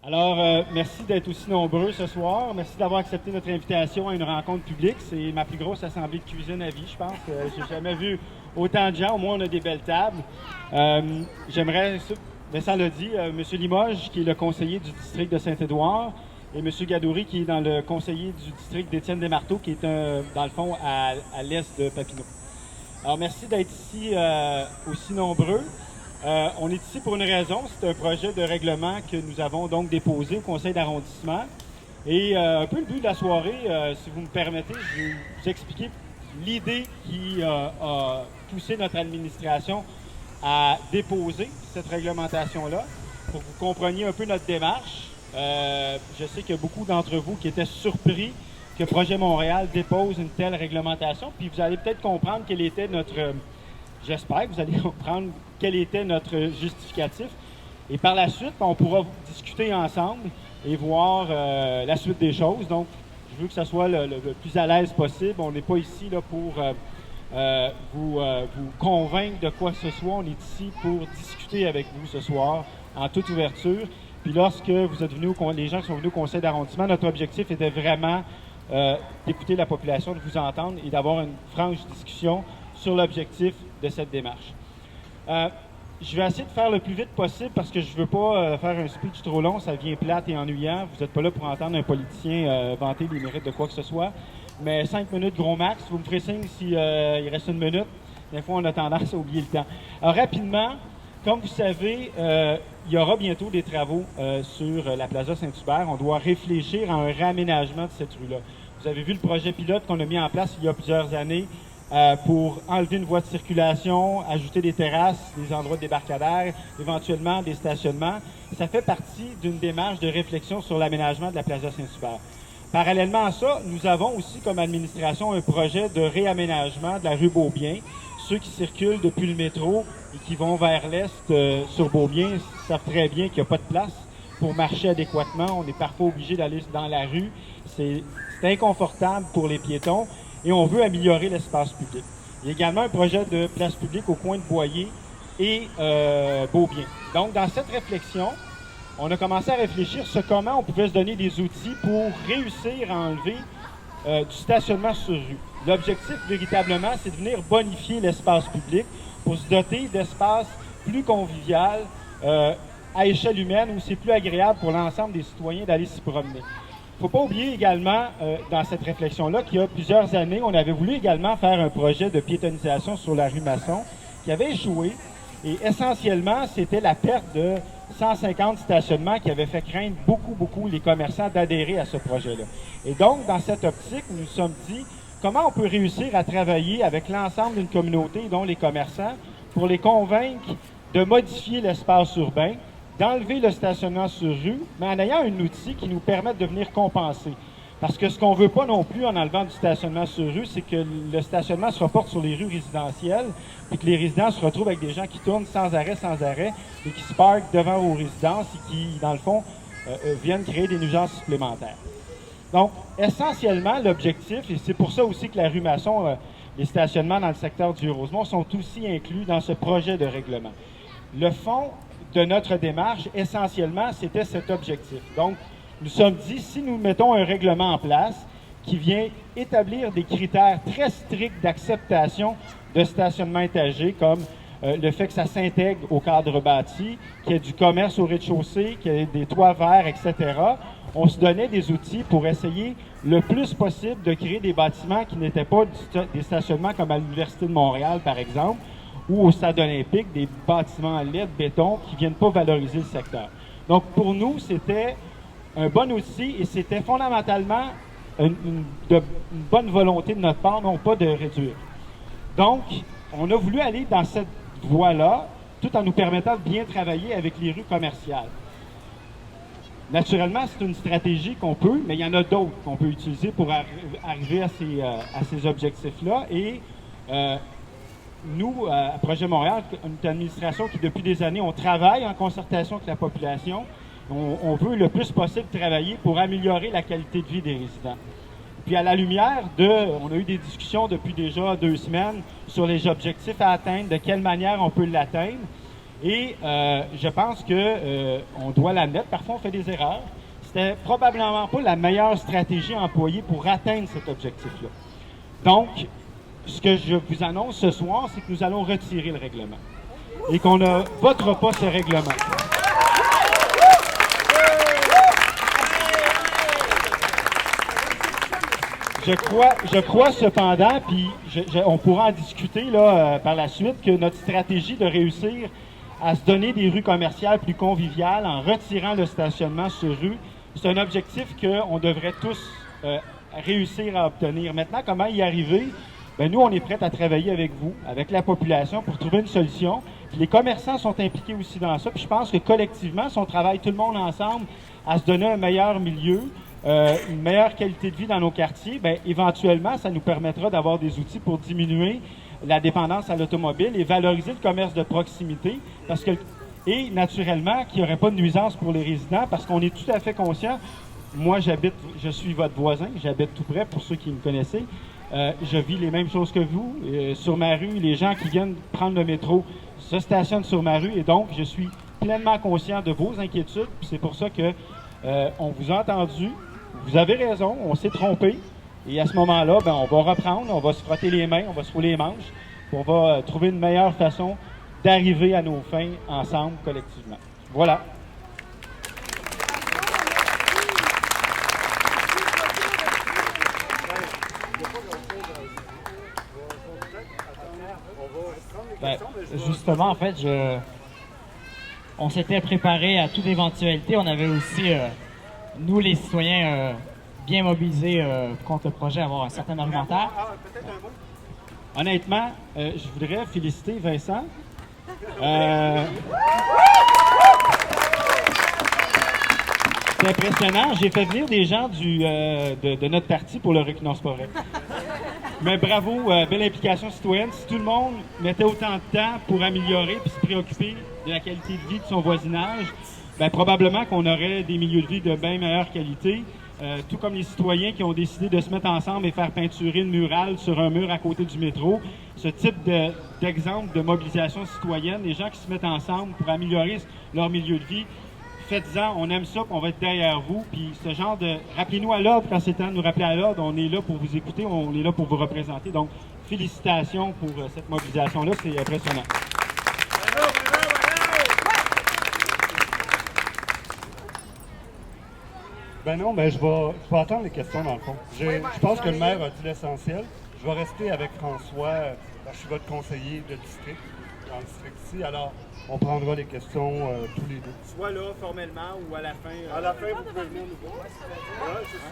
Alors, merci d'être aussi nombreux ce soir. Merci d'avoir accepté notre invitation à une rencontre publique. C'est ma plus grosse assemblée de cuisine à vie, je pense. J'ai jamais vu autant de gens. Au moins, on a des belles tables. J'aimerais, Vincent l'a dit, M. Limoges, qui est le conseiller du district de Saint-Édouard, et M. Gadouri, qui est dans le conseiller du district d'Étienne-des-Marteaux, qui est, dans le fond, à l'est de Papineau. Alors, merci d'être ici aussi nombreux. On est ici pour une raison, c'est un projet de règlement que nous avons donc déposé au conseil d'arrondissement. Et un peu le but de la soirée, si vous me permettez, je vais vous expliquer l'idée qui a poussé notre administration à déposer cette réglementation-là, pour que vous compreniez un peu notre démarche. Je sais qu'il y a beaucoup d'entre vous qui étaient surpris que Projet Montréal dépose une telle réglementation, puis vous allez peut-être comprendre quelle était notre... J'espère que vous allez comprendre quel était notre justificatif. Et par la suite, on pourra discuter ensemble et voir la suite des choses. Donc, je veux que ça soit le plus à l'aise possible. On n'est pas ici là, pour vous convaincre de quoi que ce soit. On est ici pour discuter avec vous ce soir en toute ouverture. Puis lorsque vous êtes venus, les gens qui sont venus au conseil d'arrondissement, notre objectif était vraiment d'écouter la population, de vous entendre et d'avoir une franche discussion sur l'objectif de cette démarche. Je vais essayer de faire le plus vite possible parce que je ne veux pas faire un speech trop long, ça devient plate et ennuyant. Vous n'êtes pas là pour entendre un politicien vanter les mérites de quoi que ce soit. Mais 5 minutes gros max, vous me ferez signe s'il reste une minute. Des fois, on a tendance à oublier le temps. Alors, rapidement, comme vous savez, il y aura bientôt des travaux sur la Plaza Saint-Hubert. On doit réfléchir à un réaménagement de cette rue-là. Vous avez vu le projet pilote qu'on a mis en place il y a plusieurs années pour enlever une voie de circulation, ajouter des terrasses, des endroits de débarcadère, éventuellement des stationnements. Ça fait partie d'une démarche de réflexion sur l'aménagement de la Plaza Saint-Hubert. Parallèlement à ça, nous avons aussi comme administration un projet de réaménagement de la rue Beaubien. Ceux qui circulent depuis le métro et qui vont vers l'est sur Beaubien savent très bien qu'il n'y a pas de place pour marcher adéquatement. On est parfois obligé d'aller dans la rue. C'est inconfortable pour les piétons. Et on veut améliorer l'espace public. Il y a également un projet de place publique au coin de Boyer et Beaubien. Donc, dans cette réflexion, on a commencé à réfléchir sur comment on pouvait se donner des outils pour réussir à enlever du stationnement sur rue. L'objectif, véritablement, c'est de venir bonifier l'espace public pour se doter d'espaces plus convivial à échelle humaine où c'est plus agréable pour l'ensemble des citoyens d'aller s'y promener. Il ne faut pas oublier également, dans cette réflexion-là, qu'il y a plusieurs années, on avait voulu également faire un projet de piétonisation sur la rue Masson qui avait échoué. Et essentiellement, c'était la perte de 150 stationnements qui avait fait craindre beaucoup les commerçants d'adhérer à ce projet-là. Et donc, dans cette optique, nous nous sommes dit comment on peut réussir à travailler avec l'ensemble d'une communauté, dont les commerçants, pour les convaincre de modifier l'espace urbain, d'enlever le stationnement sur rue, mais en ayant un outil qui nous permette de venir compenser. Parce que ce qu'on ne veut pas non plus en enlevant du stationnement sur rue, c'est que le stationnement se reporte sur les rues résidentielles, et que les résidents se retrouvent avec des gens qui tournent sans arrêt, et qui se parquent devant vos résidences et qui, dans le fond, viennent créer des nuisances supplémentaires. Donc, essentiellement, l'objectif, et c'est pour ça aussi que la rue Masson, les stationnements dans le secteur du Rosemont sont aussi inclus dans ce projet de règlement. Le fond de notre démarche, essentiellement, c'était cet objectif. Donc, nous sommes dit, si nous mettons un règlement en place qui vient établir des critères très stricts d'acceptation de stationnement étagé, comme le fait que ça s'intègre au cadre bâti, qu'il y ait du commerce au rez-de-chaussée, qu'il y ait des toits verts, etc., on se donnait des outils pour essayer le plus possible de créer des bâtiments qui n'étaient pas des stationnements comme à l'Université de Montréal, par exemple, ou au Stade olympique, des bâtiments en LED, béton, qui ne viennent pas valoriser le secteur. Donc, pour nous, c'était un bon outil et c'était fondamentalement une bonne volonté de notre part, non pas de réduire. Donc, on a voulu aller dans cette voie-là, tout en nous permettant de bien travailler avec les rues commerciales. Naturellement, c'est une stratégie qu'on peut, mais il y en a d'autres qu'on peut utiliser pour arriver à ces objectifs-là. Et nous, à Projet Montréal, une administration qui, depuis des années, on travaille en concertation avec la population. On veut le plus possible travailler pour améliorer la qualité de vie des résidents. Puis à la lumière on a eu des discussions depuis déjà 2 semaines sur les objectifs à atteindre, de quelle manière on peut l'atteindre. Et je pense qu'on doit l'admettre, parfois on fait des erreurs. C'était probablement pas la meilleure stratégie à employer pour atteindre cet objectif-là. Donc, ce que je vous annonce ce soir, c'est que nous allons retirer le règlement et qu'on ne votera pas ce règlement. Je crois cependant, puis on pourra en discuter là, par la suite, que notre stratégie de réussir à se donner des rues commerciales plus conviviales en retirant le stationnement sur rue, c'est un objectif qu'on devrait tous réussir à obtenir. Maintenant, comment y arriver? Bien, nous, on est prêts à travailler avec vous, avec la population, pour trouver une solution. Puis les commerçants sont impliqués aussi dans ça. Puis je pense que collectivement, si on travaille tout le monde ensemble à se donner un meilleur milieu, une meilleure qualité de vie dans nos quartiers, bien, éventuellement, ça nous permettra d'avoir des outils pour diminuer la dépendance à l'automobile et valoriser le commerce de proximité. Et naturellement, qu'il n'y aurait pas de nuisance pour les résidents, parce qu'on est tout à fait conscient. Moi, je suis votre voisin, j'habite tout près, pour ceux qui me connaissez. Je vis les mêmes choses que vous. Sur ma rue, les gens qui viennent prendre le métro se stationnent sur ma rue, et donc je suis pleinement conscient de vos inquiétudes. Puis c'est pour ça que on vous a entendu. Vous avez raison, on s'est trompé. Et à ce moment-là, ben, on va reprendre, on va se frotter les mains, on va se rouler les manches. Puis on va trouver une meilleure façon d'arriver à nos fins ensemble, collectivement. Voilà. Ben, justement, en fait, on s'était préparé à toute éventualité. On avait aussi, nous les citoyens, bien mobilisés contre le projet, avoir un certain argumentaire. Peut-être un mot. Honnêtement, je voudrais féliciter Vincent. C'est impressionnant. J'ai fait venir des gens de notre parti pour le recul. Non, c'est pas vrai. Mais bravo, belle implication citoyenne. Si tout le monde mettait autant de temps pour améliorer et se préoccuper de la qualité de vie de son voisinage, bien, probablement qu'on aurait des milieux de vie de bien meilleure qualité. Tout comme les citoyens qui ont décidé de se mettre ensemble et faire peinturer une murale sur un mur à côté du métro. Ce type d'exemple de mobilisation citoyenne, les gens qui se mettent ensemble pour améliorer leur milieu de vie, faites-en, on aime ça, puis on va être derrière vous. Puis ce genre de... Rappelez-nous à l'ordre, quand c'est temps de nous rappeler à l'ordre, on est là pour vous écouter, on est là pour vous représenter. Donc, félicitations pour cette mobilisation-là, c'est impressionnant. Ben non, mais je vais attendre les questions dans le fond. Je pense que le maire a dit l'essentiel. Je vais rester avec François, je suis votre conseiller de district, dans le district ici. Alors, on prendra les questions tous les deux. Soit là, formellement, ou à la fin. À la fin, vous pouvez venir nous voir. Ouais, c'est ça.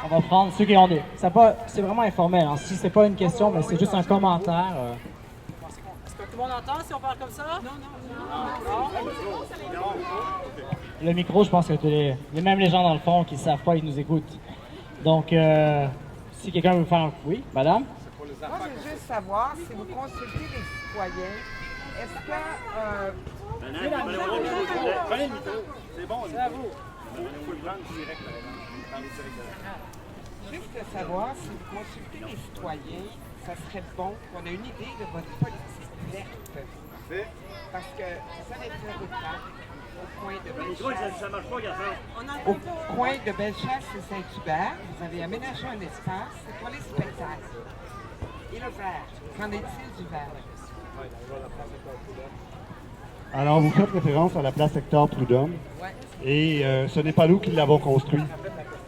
On va prendre ceux qui ont des... C'est vraiment informel. Hein. Si c'est pas une question, mais c'est juste un commentaire. Est-ce que tout le monde entend si on parle comme ça? Non. Le micro, je pense que même les gens dans le fond qui ne savent pas, ils nous écoutent. Donc, si quelqu'un veut faire un... Oui, madame? Moi, je veux juste savoir si vous consultez les citoyens, est-ce que... Prenez le micro. C'est bon. C'est à vous. Il faut le prendre direct. Juste savoir si vous consultez les citoyens, ça serait bon qu'on ait une idée de votre politique verte. Parce que ça n'est très rural. Au coin de Bellechasse. Ça marche pas, garçon. Au coin de Bellechasse et Saint-Hubert, vous avez aménagé un espace pour les spectacles. Et le verre, qu'en est-il du verre? Alors, vous faites référence à la place Hector Prudhomme. Ouais. Et ce n'est pas nous qui l'avons construit.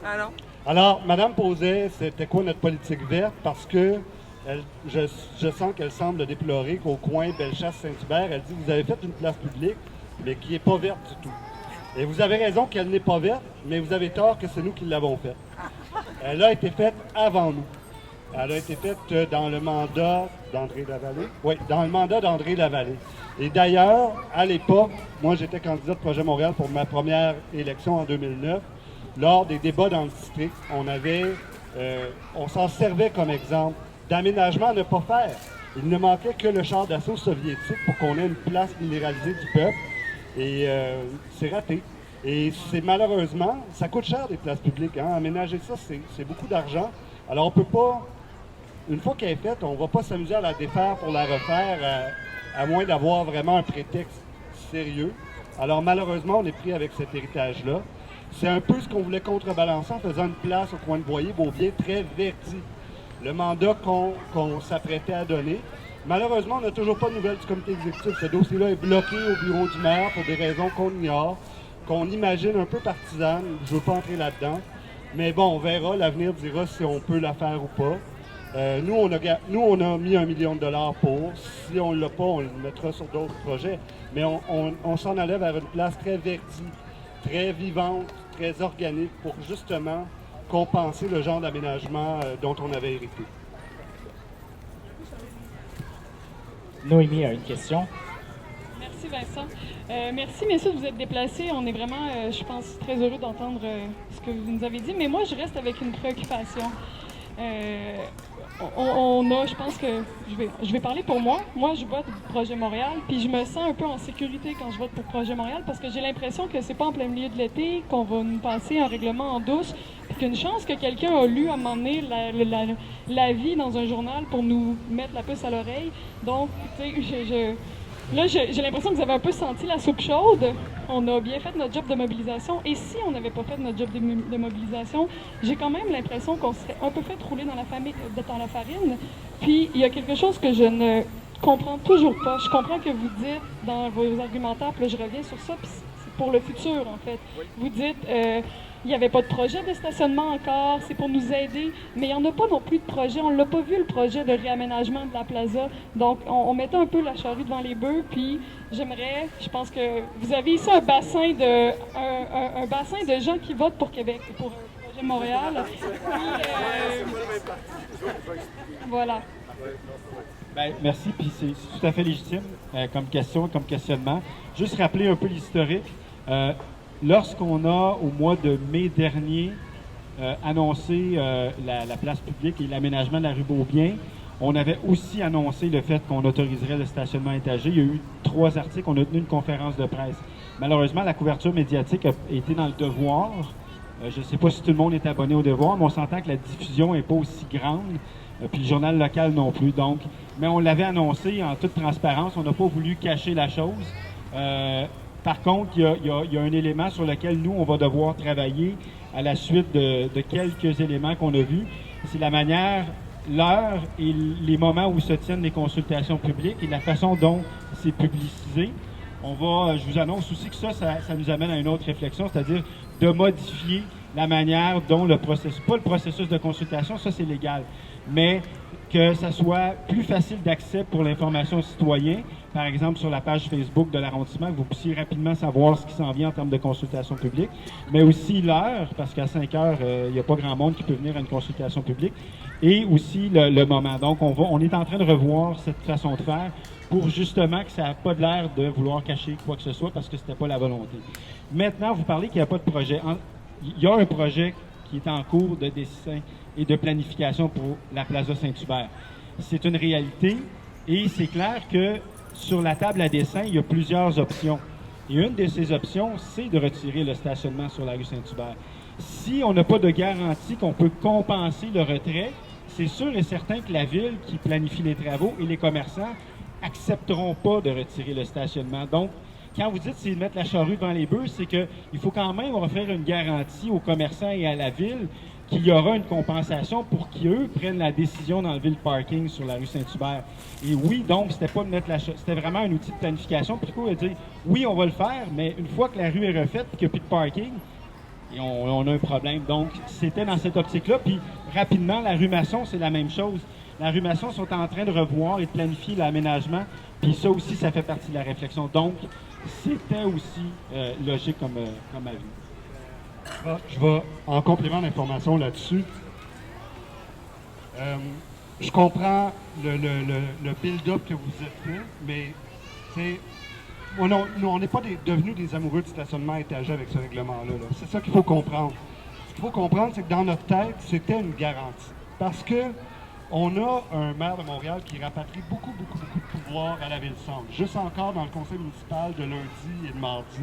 Ah non? Alors, Madame posait, c'était quoi notre politique verte? Parce que je sens qu'elle semble déplorer qu'au coin Bellechasse-Saint-Hubert, elle dit, vous avez fait une place publique, mais qui n'est pas verte du tout. Et vous avez raison qu'elle n'est pas verte, mais vous avez tort que c'est nous qui l'avons faite. Elle a été faite avant nous. Elle a été faite dans le mandat d'André Lavallée. Oui, dans le mandat d'André Lavallée. Et d'ailleurs, à l'époque, moi j'étais candidat de Projet Montréal pour ma première élection en 2009. Lors des débats dans le district, on s'en servait comme exemple d'aménagement à ne pas faire. Il ne manquait que le char d'assaut soviétique pour qu'on ait une place minéralisée du peuple. Et c'est raté. Et c'est malheureusement, ça coûte cher des places publiques. Hein? Aménager ça, c'est beaucoup d'argent. Alors on peut pas, une fois qu'elle est faite, on ne va pas s'amuser à la défaire pour la refaire, à moins d'avoir vraiment un prétexte sérieux. Alors malheureusement, on est pris avec cet héritage-là. C'est un peu ce qu'on voulait contrebalancer en faisant une place au coin de Boyer, Beaubien, très verdi. Le mandat qu'on s'apprêtait à donner. Malheureusement, on n'a toujours pas de nouvelles du comité exécutif. Ce dossier-là est bloqué au bureau du maire pour des raisons qu'on ignore, qu'on imagine un peu partisanes. Je ne veux pas entrer là-dedans. Mais bon, on verra. L'avenir dira si on peut la faire ou pas. Nous, on a mis $1 million pour. Si on ne l'a pas, on le mettra sur d'autres projets. Mais on s'en allait vers une place très verdie, très vivante, très organique pour justement compenser le genre d'aménagement dont on avait hérité. Noémie a une question. Merci Vincent. Merci messieurs de vous être déplacés. On est vraiment, je pense, très heureux d'entendre ce que vous nous avez dit. Mais moi, je reste avec une préoccupation. Je pense que je vais parler pour moi. Moi, je vote pour Projet Montréal, puis je me sens un peu en sécurité quand je vote pour Projet Montréal parce que j'ai l'impression que c'est pas en plein milieu de l'été qu'on va nous passer un règlement en douce, puis qu'une chance que quelqu'un a lu à un moment donné l'avis dans un journal pour nous mettre la puce à l'oreille. Donc, tu sais, là, j'ai l'impression que vous avez un peu senti la soupe chaude. On a bien fait notre job de mobilisation. Et si on n'avait pas fait notre job de mobilisation, j'ai quand même l'impression qu'on serait un peu fait rouler dans la farine. Puis, il y a quelque chose que je ne comprends toujours pas. Je comprends que vous dites dans vos argumentaires, puis là, je reviens sur ça, puis c'est pour le futur, en fait. Vous dites... il n'y avait pas de projet de stationnement encore, c'est pour nous aider, mais il n'y en a pas non plus de projet. On ne l'a pas vu, le projet de réaménagement de la plaza. Donc, on mettait un peu la charrue devant les bœufs, puis je pense que vous avez ici un bassin de gens qui votent pour Québec, pour Projet Montréal. Voilà. Bien, merci, puis c'est tout à fait légitime comme question, comme questionnement. Juste rappeler un peu l'historique. Lorsqu'on a, au mois de mai dernier, annoncé la place publique et l'aménagement de la rue Beaubien, on avait aussi annoncé le fait qu'on autoriserait le stationnement étagé. Il y a eu 3 articles, on a tenu une conférence de presse. Malheureusement, la couverture médiatique a été dans le Devoir. Je ne sais pas si tout le monde est abonné au Devoir, mais on s'entend que la diffusion n'est pas aussi grande, puis le journal local non plus. Donc, mais on l'avait annoncé en toute transparence, on n'a pas voulu cacher la chose. Par contre, il y a un élément sur lequel nous, on va devoir travailler à la suite de quelques éléments qu'on a vus. C'est la manière, l'heure et les moments où se tiennent les consultations publiques et la façon dont c'est publicisé. Je vous annonce aussi que ça nous amène à une autre réflexion, c'est-à-dire de modifier la manière dont le processus, pas le processus de consultation, ça c'est légal, mais que ça soit plus facile d'accès pour l'information aux citoyens, par exemple sur la page Facebook de l'arrondissement, que vous puissiez rapidement savoir ce qui s'en vient en termes de consultation publique, mais aussi l'heure, parce qu'à 5 heures, il n'y a pas grand monde qui peut venir à une consultation publique, et aussi le moment. Donc, on est en train de revoir cette façon de faire pour justement que ça n'a pas de l'air de vouloir cacher quoi que ce soit, parce que ce n'était pas la volonté. Maintenant, vous parlez qu'il n'y a pas de projet. Il y a un projet qui est en cours de dessin et de planification pour la Plaza Saint-Hubert. C'est une réalité et c'est clair que sur la table à dessin, il y a plusieurs options. Et une de ces options, c'est de retirer le stationnement sur la rue Saint-Hubert. Si on n'a pas de garantie qu'on peut compenser le retrait, c'est sûr et certain que la ville qui planifie les travaux et les commerçants accepteront pas de retirer le stationnement. Donc, quand vous dites c'est de mettre la charrue devant les bœufs, c'est qu'il faut quand même offrir une garantie aux commerçants et à la ville qu'il y aura une compensation pour qu'eux prennent la décision d'enlever le parking sur la rue Saint-Hubert. Et oui, donc, c'était pas de mettre c'était vraiment un outil de planification. Puis du coup, dire oui, on va le faire, mais une fois que la rue est refaite et qu'il n'y a plus de parking, et on a un problème. Donc, c'était dans cette optique-là. Puis rapidement, la rue Masson, c'est la même chose. La rue Masson sont en train de revoir et de planifier l'aménagement. Puis ça aussi, ça fait partie de la réflexion. Donc, c'était aussi logique comme avis. Je vais en complément d'information là-dessus. Je comprends le build-up que vous êtes fait, mais on n'est pas devenus des amoureux du stationnement étagé avec ce règlement-là. Là. C'est ça qu'il faut comprendre. Ce qu'il faut comprendre, c'est que dans notre tête, c'était une garantie. Parce que on a un maire de Montréal qui rapatrie beaucoup de pouvoirs à la Ville-Centre. Juste encore dans le conseil municipal de lundi et de mardi,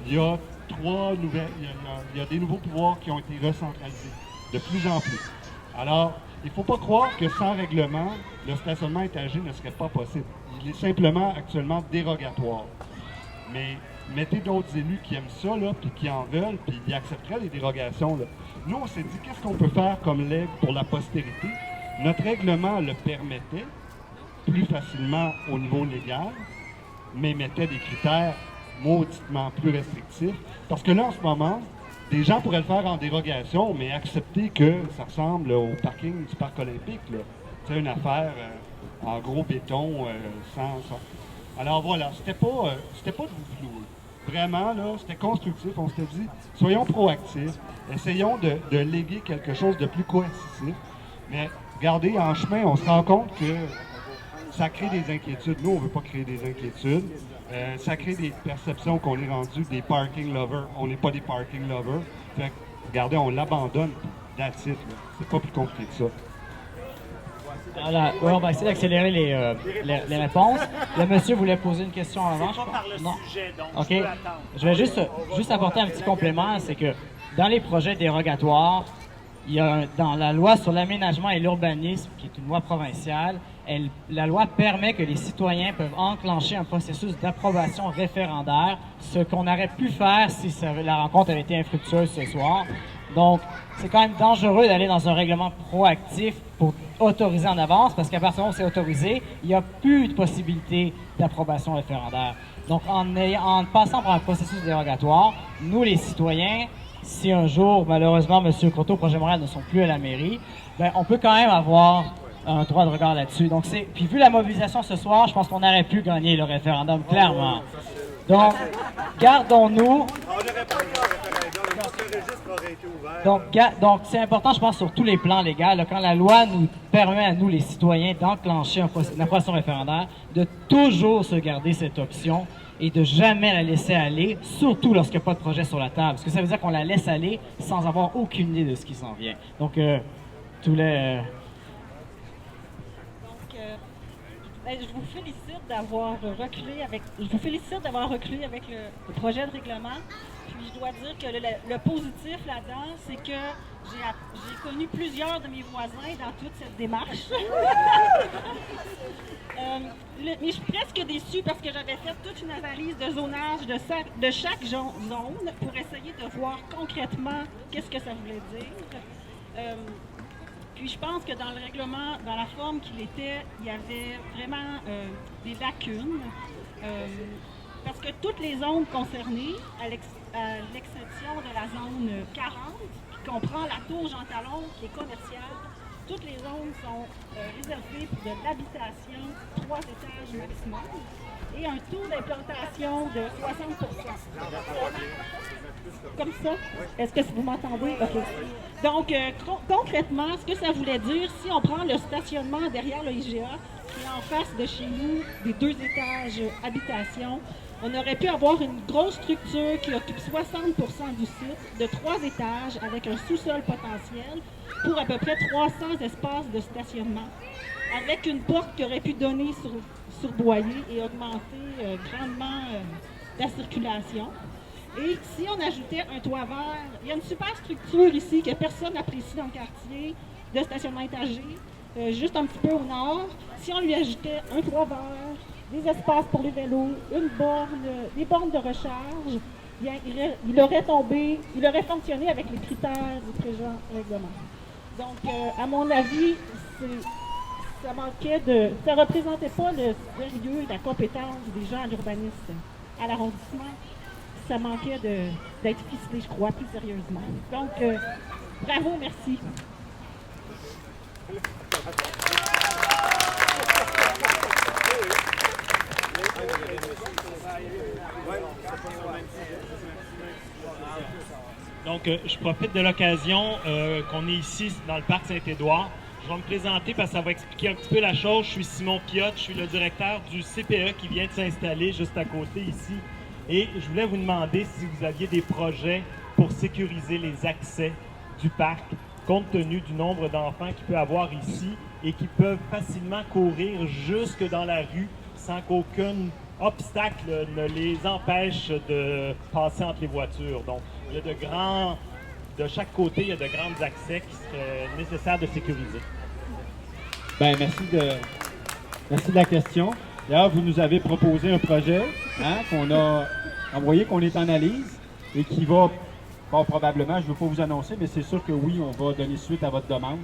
il y a il y a des nouveaux pouvoirs qui ont été recentralisés, de plus en plus. Alors, il ne faut pas croire que sans règlement, le stationnement étagé ne serait pas possible. Il est simplement actuellement dérogatoire. mais mettez d'autres élus qui aiment ça, là, puis qui en veulent, puis ils accepteraient les dérogations. Là. Nous, on s'est dit, qu'est-ce qu'on peut faire comme legs pour la postérité? Notre règlement le permettait plus facilement au niveau légal, mais mettait des critères mauditement plus restrictifs. Parce que là, en ce moment, des gens pourraient le faire en dérogation, mais accepter que ça ressemble au parking du Parc olympique. C'est une affaire en gros béton, sans... Alors voilà, c'était pas de vous flouer. Vraiment, là, c'était constructif. On s'était dit, soyons proactifs, essayons de léguer quelque chose de plus coercitif. Mais regardez, en chemin, on se rend compte que ça crée des inquiétudes. Nous, on ne veut pas créer des inquiétudes. Ça crée des perceptions qu'on est rendu des parking lovers. On n'est pas des parking lovers. Fait que, regardez, on l'abandonne. That's it. C'est pas plus compliqué que ça. Voilà. Ouais, on va essayer d'accélérer les réponses. Le monsieur voulait poser une question avant, je pense. Non. OK. Je vais juste apporter un petit complément, c'est que dans les projets dérogatoires, il y a dans la loi sur l'aménagement et l'urbanisme, qui est une loi provinciale, la loi permet que les citoyens peuvent enclencher un processus d'approbation référendaire, ce qu'on aurait pu faire si la rencontre avait été infructueuse ce soir. Donc, c'est quand même dangereux d'aller dans un règlement proactif pour autoriser en avance, parce qu'à partir du moment où c'est autorisé, il n'y a plus de possibilité d'approbation référendaire. Donc, en passant par un processus dérogatoire, nous, les citoyens, si un jour, malheureusement, M. Croteau, Projet Montréal ne sont plus à la mairie, ben, on peut quand même avoir un droit de regard là-dessus. Donc, puis vu la mobilisation ce soir, je pense qu'on aurait pu gagner le référendum, clairement. Donc, gardons-nous. Donc, c'est important, je pense, sur tous les plans légaux, là, quand la loi nous permet à nous, les citoyens, d'enclencher une approbation référendaire, de toujours se garder cette option et de jamais la laisser aller, surtout lorsqu'il n'y a pas de projet sur la table. Parce que ça veut dire qu'on la laisse aller sans avoir aucune idée de ce qui s'en vient. Donc, tous les... Je vous félicite d'avoir reculé avec le projet de règlement. Puis je dois dire que le positif là-dedans, c'est que j'ai connu plusieurs de mes voisins dans toute cette démarche. Mais je suis presque déçue parce que j'avais fait toute une analyse de zonage de chaque zone pour essayer de voir concrètement qu'est-ce que ça voulait dire. Puis je pense que dans le règlement, dans la forme qu'il était, il y avait vraiment des lacunes. Parce que toutes les zones concernées, à l'exception de la zone 40, qui comprend la tour Jean Talon, qui est commerciale, toutes les zones sont réservées pour de l'habitation, 3 étages maximum, et un taux d'implantation de 60%. Comme ça? Est-ce que vous m'entendez? Okay. Donc, concrètement, ce que ça voulait dire, si on prend le stationnement derrière le IGA, qui est en face de chez nous, des 2 étages habitation, on aurait pu avoir une grosse structure qui occupe 60% du site, de 3 étages, avec un sous-sol potentiel, pour à peu près 300 espaces de stationnement, avec une porte qui aurait pu donner sur Boyer et augmenter grandement la circulation. Et si on ajoutait un toit vert, il y a une super structure ici que personne n'apprécie dans le quartier, de stationnement étagé, juste un petit peu au nord. Si on lui ajoutait un toit vert, des espaces pour les vélos, des bornes de recharge, bien, il aurait fonctionné avec les critères du présent règlement. Donc, à mon avis, ça ne représentait pas le sérieux et la compétence des gens à l'urbanisme, à l'arrondissement. Ça manquait d'être ficelé, je crois, plus sérieusement. Donc, bravo, merci. Donc, je profite de l'occasion qu'on est ici dans le parc Saint-Édouard. Je vais me présenter parce que ça va expliquer un petit peu la chose. Je suis Simon Piotte, je suis le directeur du CPE qui vient de s'installer juste à côté ici. Et je voulais vous demander si vous aviez des projets pour sécuriser les accès du parc, compte tenu du nombre d'enfants qu'il peut avoir ici et qui peuvent facilement courir jusque dans la rue sans qu'aucun obstacle ne les empêche de passer entre les voitures. Donc, il y a de chaque côté, il y a de grands accès qui seraient nécessaires de sécuriser. Bien, merci de la question. D'ailleurs, vous nous avez proposé un projet qu'on a envoyé qu'on est en analyse et qui va, bon, probablement, je ne veux pas vous annoncer, mais c'est sûr que oui, on va donner suite à votre demande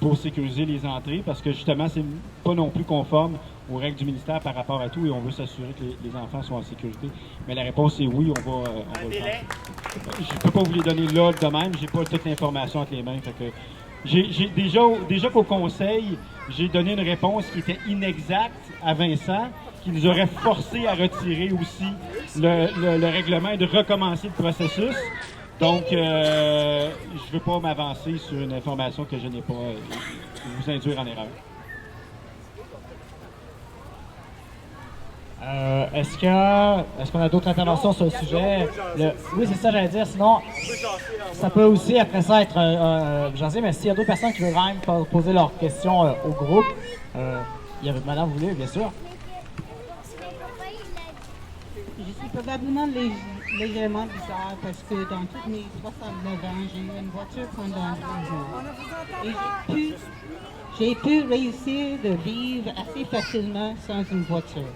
pour sécuriser les entrées parce que justement, c'est pas non plus conforme aux règles du ministère par rapport à tout et on veut s'assurer que les enfants sont en sécurité. Mais la réponse est oui, on va le faire. Je ne peux pas vous les donner là de même, j'ai pas toute l'information entre les mains. Fait que j'ai déjà qu'au conseil, j'ai donné une réponse qui était inexacte à Vincent, qui nous aurait forcé à retirer aussi le règlement et de recommencer le processus. Donc, je ne veux pas m'avancer sur une information que je n'ai pas et vous induire en erreur. Est-ce qu'on a d'autres interventions sur le sujet? Oui, c'est ça, j'allais dire. Sinon, ça peut aussi, après ça, être jasé, mais s'il y a d'autres personnes qui veulent quand même poser leurs questions au groupe, il y avait Madame Voulé, bien sûr. Je suis probablement légèrement bizarre parce que dans toutes mes 69 ans, j'ai eu une voiture pendant 12 ans. Et j'ai pu réussir de vivre assez facilement sans une voiture.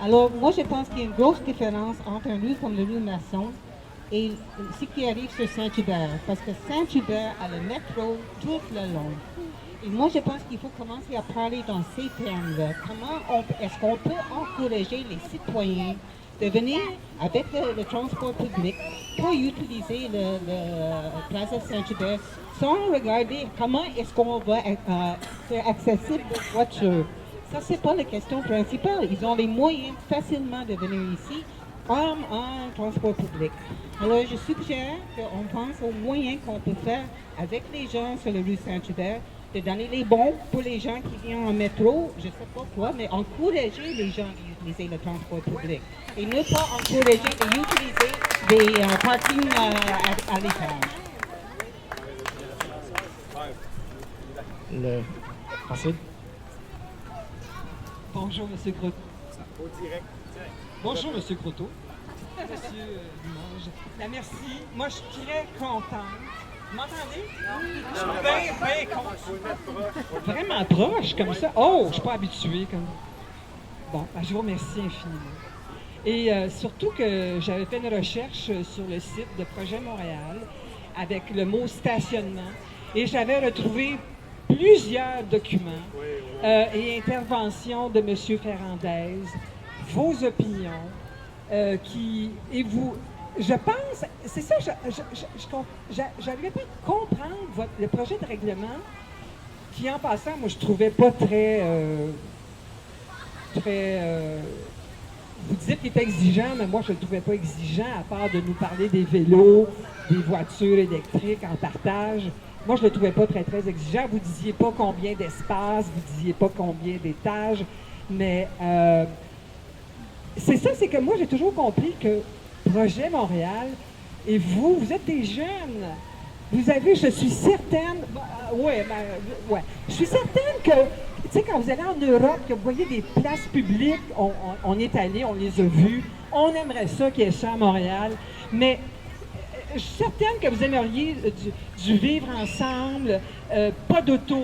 Alors, moi, je pense qu'il y a une grosse différence entre un rue comme le rue Masson et ce qui arrive sur Saint-Hubert. Parce que Saint-Hubert a le métro tout le long. Et moi, je pense qu'il faut commencer à parler dans ces termes-là. Comment est-ce qu'on peut encourager les citoyens de venir avec le transport public pour utiliser le Plaza Saint-Hubert sans regarder comment est-ce qu'on va faire accessible aux voitures. Ça, c'est pas la question principale. Ils ont les moyens facilement de venir ici en transport public. Alors, je suggère qu'on pense aux moyens qu'on peut faire avec les gens sur la rue Saint-Hubert, de donner les bons pour les gens qui viennent en métro, je ne sais pas quoi, mais encourager les gens à utiliser le transport public. Et ne pas encourager d'utiliser des parkings à l'étage. Français? Bonjour, M. Croteau. Bonjour, M. Croteau. Monsieur Limoges. La merci. Moi, je suis très contente. Vous m'entendez? Je suis bien contente. Vraiment proche, comme ça. Oh, je ne suis pas habituée. Bon, ben, je vous remercie infiniment. Et surtout que j'avais fait une recherche sur le site de Projet Montréal avec le mot stationnement et j'avais retrouvé plusieurs documents et interventions de M. Ferrandez, vos opinions, et vous, je pense, c'est ça, j'arrivais pas à comprendre le projet de règlement qui, en passant, moi, je trouvais pas très, vous dites qu'il est exigeant, mais moi, je le trouvais pas exigeant, à part de nous parler des vélos, des voitures électriques en partage. Moi, je ne le trouvais pas très, très exigeant. Vous ne disiez pas combien d'espace, vous ne disiez pas combien d'étages, mais c'est ça, c'est que moi, j'ai toujours compris que Projet Montréal, et vous êtes des jeunes. Vous avez, je suis certaine, je suis certaine que, tu sais, quand vous allez en Europe, que vous voyez des places publiques, on est allé, on les a vues, on aimerait ça qu'il y ait ça à Montréal, mais je suis certaine que vous aimeriez du vivre ensemble, pas d'auto,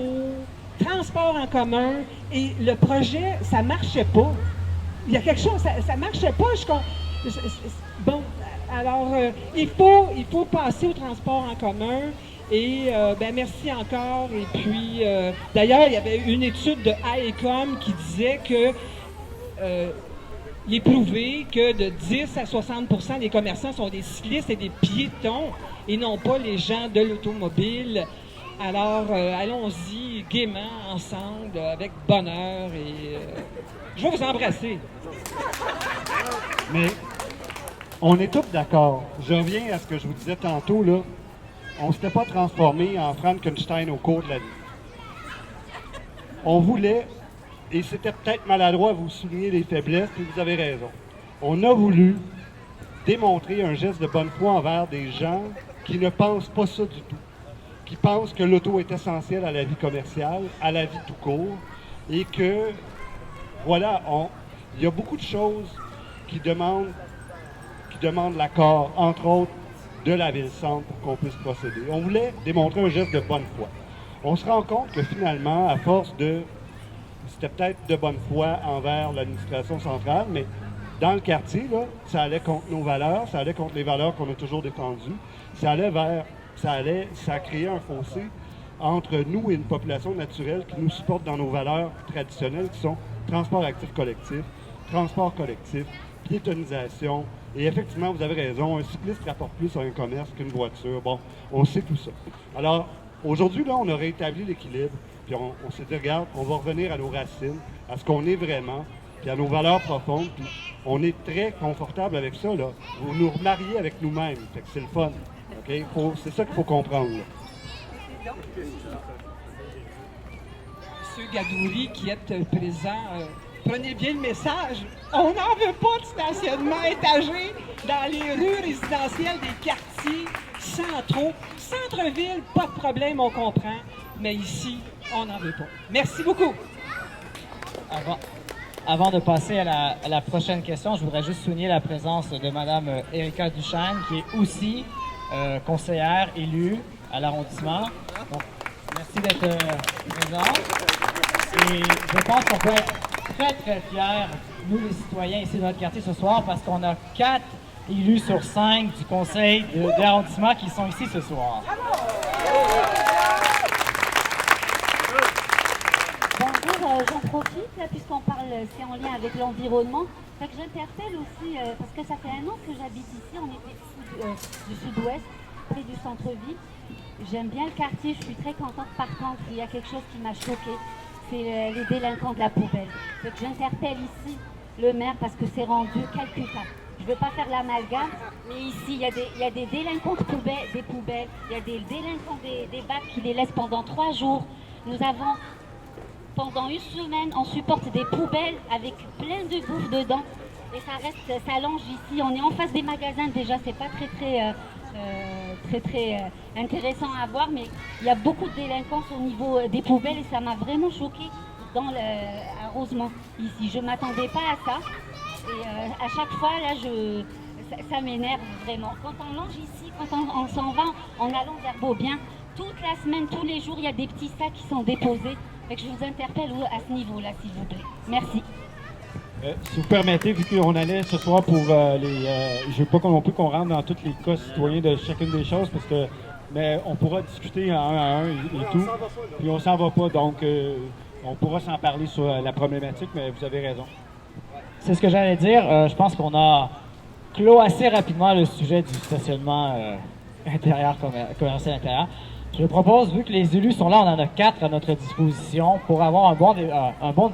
transport en commun, et le projet, ça marchait pas. Il y a quelque chose, ça marchait pas. Bon, alors, il faut passer au transport en commun, et merci encore. Et puis, d'ailleurs, il y avait une étude de AECOM qui disait que il est prouvé que de 10 à 60% des commerçants sont des cyclistes et des piétons et non pas les gens de l'automobile. Alors, allons-y gaiement, ensemble, avec bonheur et je vais vous embrasser. Mais on est tous d'accord. Je reviens à ce que je vous disais tantôt, là. On ne s'était pas transformé en Frankenstein au cours de la vie. On voulait, et c'était peut-être maladroit, vous souligner les faiblesses, puis vous avez raison. On a voulu démontrer un geste de bonne foi envers des gens qui ne pensent pas ça du tout, qui pensent que l'auto est essentielle à la vie commerciale, à la vie tout court, et que, voilà, il y a beaucoup de choses qui demandent l'accord, entre autres, de la Ville-Centre pour qu'on puisse procéder. On voulait démontrer un geste de bonne foi. On se rend compte que finalement, à force c'était peut-être de bonne foi envers l'administration centrale, mais dans le quartier, là, ça allait contre nos valeurs, ça allait contre les valeurs qu'on a toujours défendues. Ça créait un fossé entre nous et une population naturelle qui nous supporte dans nos valeurs traditionnelles qui sont transport actif collectif, transport collectif, piétonisation. Et effectivement, vous avez raison, un cycliste rapporte plus à un commerce qu'une voiture. Bon, on sait tout ça. Alors, aujourd'hui, là, on a rétabli l'équilibre, puis on s'est dit, regarde, on va revenir à nos racines, à ce qu'on est vraiment, puis à nos valeurs profondes, puis on est très confortable avec ça, là. Vous nous remariez avec nous-mêmes, fait que c'est le fun. OK? C'est ça qu'il faut comprendre, là. Monsieur Gadouri, qui êtes présent, prenez bien le message. On n'en veut pas de stationnement étagé dans les rues résidentielles des quartiers centraux. Centre-ville, pas de problème, on comprend. Mais ici, on n'en veut pas. Merci beaucoup. Avant de passer à la prochaine question, je voudrais juste souligner la présence de Mme Érika Duchesne, qui est aussi conseillère élue à l'arrondissement. Donc, merci d'être présente. Et je pense qu'on peut être très, très fiers, nous les citoyens ici de notre quartier ce soir, parce qu'on a 4 élus sur 5 du conseil d'arrondissement qui sont ici ce soir. Bonjour, j'en profite, là, puisqu'on parle, c'est en lien avec l'environnement. Fait que j'interpelle aussi, parce que ça fait 1 an que j'habite ici, on est du sud-ouest, près du centre-ville. J'aime bien le quartier, je suis très contente. Par contre, il y a quelque chose qui m'a choquée, c'est les délinquants de la poubelle. Fait que j'interpelle ici le maire parce que c'est rendu calcutable. Je ne veux pas faire l'amalgame, mais ici, il y a des délinquants de poubelles, des poubelles, il y a des délinquants des bacs qui les laissent pendant 3 jours. Nous avons, pendant 1 semaine, on supporte des poubelles avec plein de bouffe dedans. Et ça longe ici. On est en face des magasins déjà, c'est pas très intéressant à voir, mais il y a beaucoup de délinquance au niveau des poubelles et ça m'a vraiment choquée à Rosemont ici. Je ne m'attendais pas à ça et à chaque fois là ça m'énerve vraiment. Quand on longe ici, quand on s'en va en allant vers Beaubien, toute la semaine, tous les jours, il y a des petits sacs qui sont déposés. Fait que je vous interpelle à ce niveau-là, s'il vous plaît. Merci. Si vous permettez, vu qu'on allait ce soir pour je ne veux pas non plus qu'on rentre dans tous les cas citoyens de chacune des choses, mais on pourra discuter un à un et tout, puis on s'en va pas, donc on pourra s'en parler sur la problématique, mais vous avez raison. C'est ce que j'allais dire. Je pense qu'on a clos assez rapidement le sujet du stationnement commercial intérieur. Je propose, vu que les élus sont là, on en a 4 à notre disposition, pour avoir un bon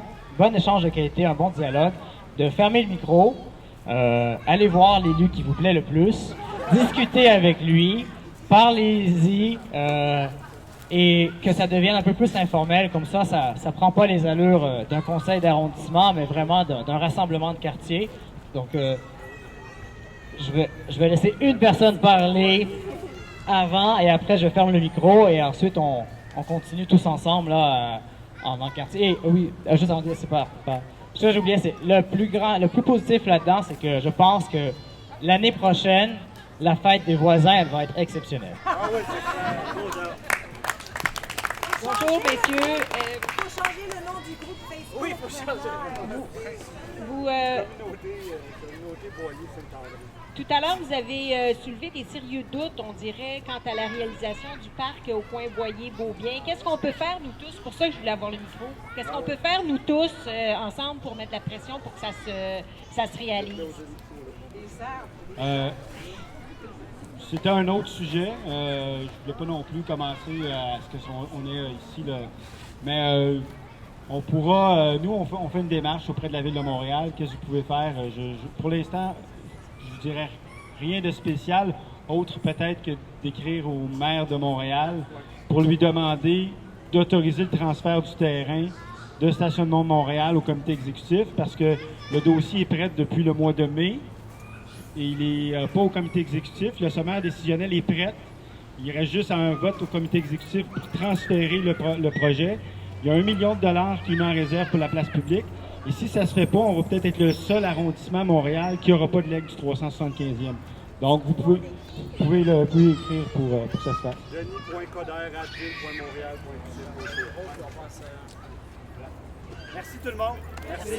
échange de qualité, un bon dialogue, de fermer le micro, aller voir l'élu qui vous plaît le plus, discuter avec lui, parlez-y, et que ça devienne un peu plus informel, comme ça prend pas les allures d'un conseil d'arrondissement, mais vraiment d'un rassemblement de quartier. Donc, je vais laisser une personne parler avant, et après je ferme le micro, et ensuite on continue tous ensemble là, dans le quartier. Et oui, juste avant de dire, c'est pas ça, j'ai oublié, c'est le plus positif là-dedans, c'est que je pense que l'année prochaine, la fête des voisins, elle va être exceptionnelle. Bonjour, messieurs. Il faut changer le nom du groupe Facebook. Oui, il faut changer le nom. Tout à l'heure, vous avez soulevé des sérieux doutes, on dirait, quant à la réalisation du parc au coin Boyer-Beaubien. Qu'est-ce qu'on peut faire, nous tous, pour ça que je voulais avoir le micro, qu'est-ce qu'on peut faire, nous tous, ensemble, pour mettre la pression pour que ça se réalise? C'était un autre sujet. Je ne voulais pas non plus commencer à ce qu'on est ici, là. Mais on pourra, nous, on fait une démarche auprès de la Ville de Montréal. Qu'est-ce que vous pouvez faire? Pour l'instant, je dirais rien de spécial, autre peut-être que d'écrire au maire de Montréal pour lui demander d'autoriser le transfert du terrain de Stationnement de Montréal au comité exécutif, parce que le dossier est prêt depuis le mois de mai et il n'est pas au comité exécutif. Le sommaire décisionnel est prêt. Il reste juste un vote au comité exécutif pour transférer le projet. Il y a $1 million qui est mis en réserve pour la place publique. Et si ça ne se fait pas, on va peut-être être le seul arrondissement à Montréal qui n'aura pas de legs du 375e. Donc, vous pouvez écrire pour que ça se fasse. Merci tout le monde. Merci.